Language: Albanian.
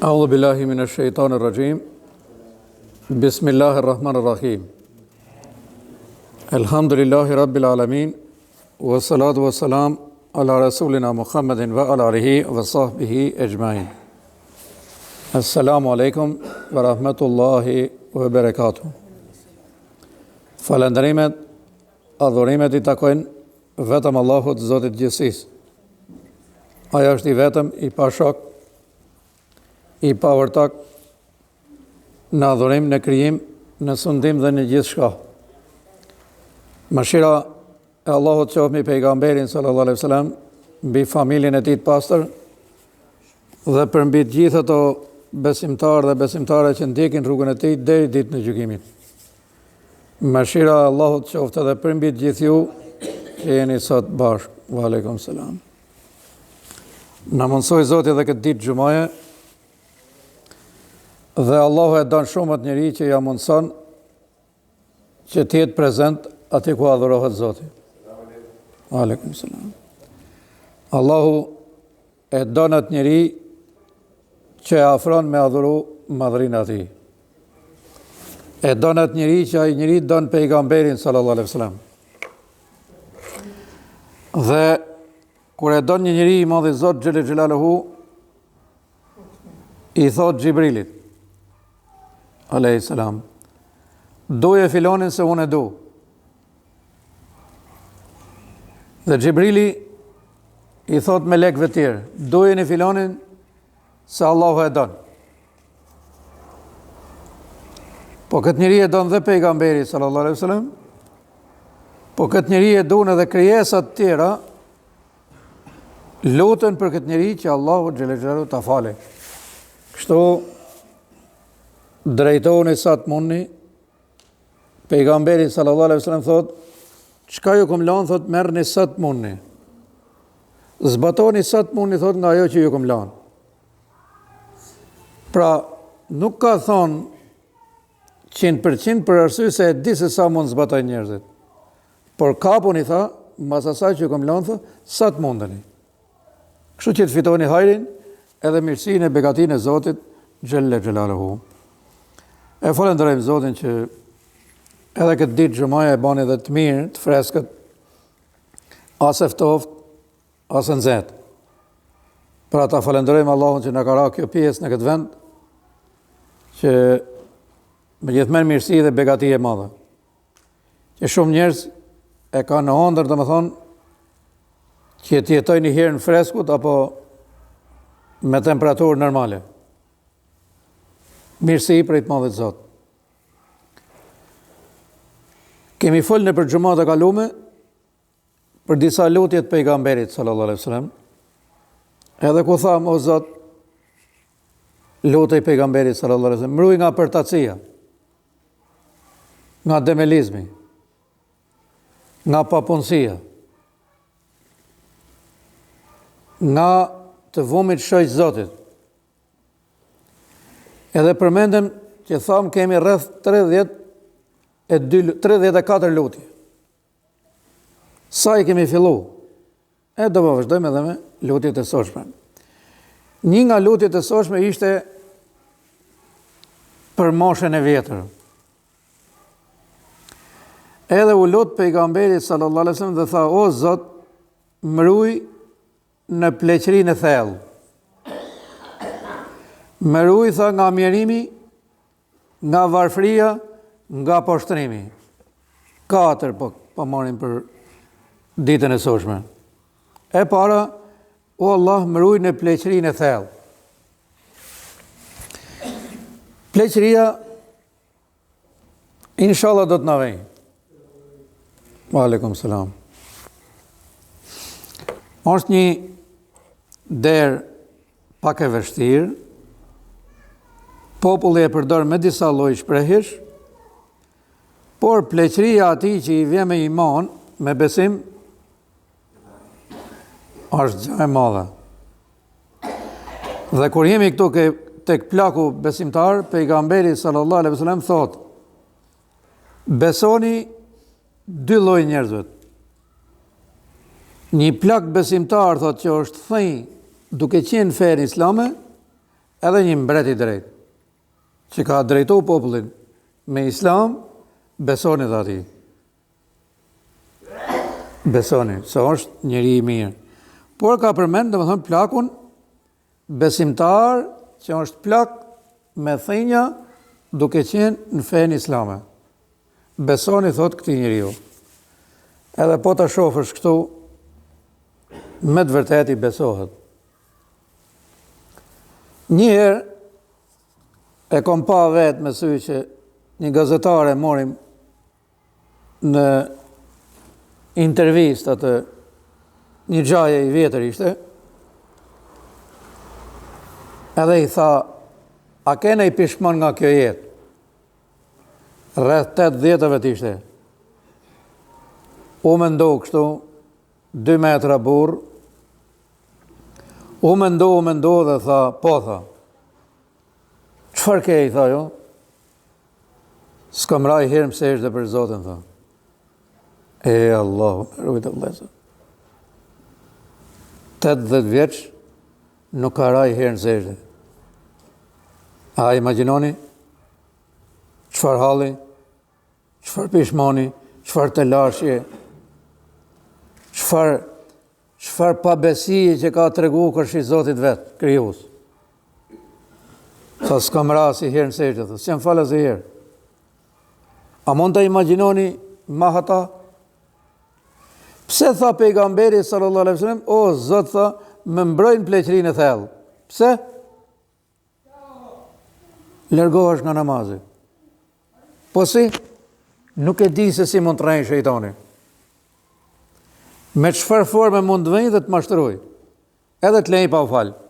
أعوذ بالله من الشيطان الرجيم بسم الله الرحمن الرحيم الحمد لله رب العالمين والصلاة والسلام على رسولنا محمد وعلى آله وصحبه أجمعين السلام عليكم ورحمة الله وبركاته Falënderimet, adhurimet I takojnë vetëm Allahut Zotit Gjithësisë. Ai është I vetëm, I pashok, I pavërtak, në adhurim, në krijim, në sundim dhe në gjithçka. Mëshira e Allahut qoftë mbi pejgamberin sallallahu alaihi wasallam, mbi familjen e tij të pastër dhe për mbi të gjithë ato besimtarë dhe besimtare që ndjekin rrugën e tij deri ditën e gjykimit. Mëshira e Allahut qoftë edhe për mbi të gjithë ju që jeni sot bashkë. Wa aleikum selam. Na mundsoj Zoti edhe këtë ditë xumaje, dhe Allahu e don shumë atë njeri që ja mundson që të jetë prezent aty ku adhurohet Zoti. Wa aleikum selam. Allahu e don atë njeri që e afron me adhuru madhrinë e tij. E don atë njeri që ai njeri don pejgamberin sallallahu alaihi wasallam. Dhe kur e don një njeri I madhi Zot xhel xhelaluhu I thot Xhibrilit alayhi salam, doje filonin se unë e du. Dhe Xhibrili I thot me lekëve tjerë, doje një filonin se Allahu e don. Po këtë njeri e don dhe pejgamberi sallallahu alaihi wasallam, po këtë njeri e don edhe krijesat tjera, lutën për këtë njeri që Allahu xhel xhelalu ta falë. Kështu drejtoni sa të mundni. Pejgamberi sallallahu alaihi wasallam thot, çka ju kam lënë, thot merrni sa të mundni. Zbatoni sa të mundni, thot, nga ajo që ju kam lënë. Pra, nuk ka thonë 100% për arsye se e di se sa mund zbatojnë njerëzit. Por kapuni tha, mbas asaj që ju kam lënë, sa të mundeni. Kështu që të fitoni hajrin edhe mirësinë e begatinë e Zotit xhelle xhelaluhu. E falenderojmë Zotin që edhe këtë ditë xumaja e bani edhe të mirë, të freskët, as e ftoftë, as e nxehtë. Pra ta falenderojmë Allahun që na ka ra kjo pjesë në këtë vend, që me gjithmonë mirësi dhe begati e madhe. Që shumë njerëz e kanë në ëndër, domethënë, që të jetojnë një herë në freskut apo me temperaturë normale. Mirësi prej të madhit Zot. Kemi folë në për xhumat e kalume për disa lutje të pejgamberit sallallahu alaihi wasallam. Edhe ku tham, o Zot, lutej pejgamberit sallallahu alaihi wasallam, mruaj nga përtatësia, nga demelizmi, nga papunësia, nga të vumit shojq Zotit. Edhe përmendem që thamë kemi rreth 34 lutje. Sa I kemi fillu? E do më vazhdojmë edhe me lutjet e sotshme. Një nga lutjet e sotshme ishte për moshën e vjetër. Edhe u lut pejgamberi sallallahu alaihi wasallam dhe tha, o Zot, mruaj në pleqërinë e thellë. Mruaj, tha, nga mjerimi, nga varfëria, nga poshtrimi. 4 po marrim për ditën e sotshme. E para, o Allah, mruaj në pleqërinë e thellë. Pleqëria, inshallah do të na vijë. Wa aleikum selam. Është një derë pak e vështirë, populli e përdor me disa lloj shprehjesh, por pleqëria atij që I vjen me iman, me besim, është gjë e madhe. Dhe kur jemi këtu tek plaku besimtar, pejgamberi sallallahu alaihi wasallam thot, besoni 2 lloj njerëzve. Një plak besimtar thot që është thënë duke qenë fe islame, edhe një mbret i drejt, që ka drejtu popullin me islam, besoni dhe ati. Besoni, se është njëri i mirë. Por ka përmend, dhe më thëmë, plakun besimtar, që është plak me thënja duke qenë në fenë islame. Besoni, thot këti njeriu. Edhe po ta shofësh këtu, me të vërtet i besohet. Njëherë, e kom pa vetë me sy që një gazetare morim në intervist atë një gjaje i vjetër ishte, edhe i tha, a kene i pishmon nga kjo jetë? Rreth 80 t'ishte. U me ndo kështu, 2 metra burr, u me ndo dhe tha, po tha, qëfar ke i tha jo? S'kam raj herë më sesh dhe për Zotin, tha. E Allah, rujtë vlezë. 80 vjeç, nuk ka raj herë në sesh dhe. A imaginoni? Qëfar halli? Qëfar pishmoni? Qëfar të lashje? Qëfar pabesi që ka të regu kërshi Zotit vetë, kryus? Tha s'kam ra si herë në sesh dhe, s'jam falë si herë. A mund të imaginoni ma hata? Pse tha pejgamberi sallallahu alaihi wasallam, o Zot tha, më mbrojnë pleqërinë e thellë. Pse? Lërgohesh nga namazi. Po si? Nuk e di se si mund të rrejnë shejtani. Me çfarë forme mund të vënë dhe të mashtroj. Edhe të lej pa u falë.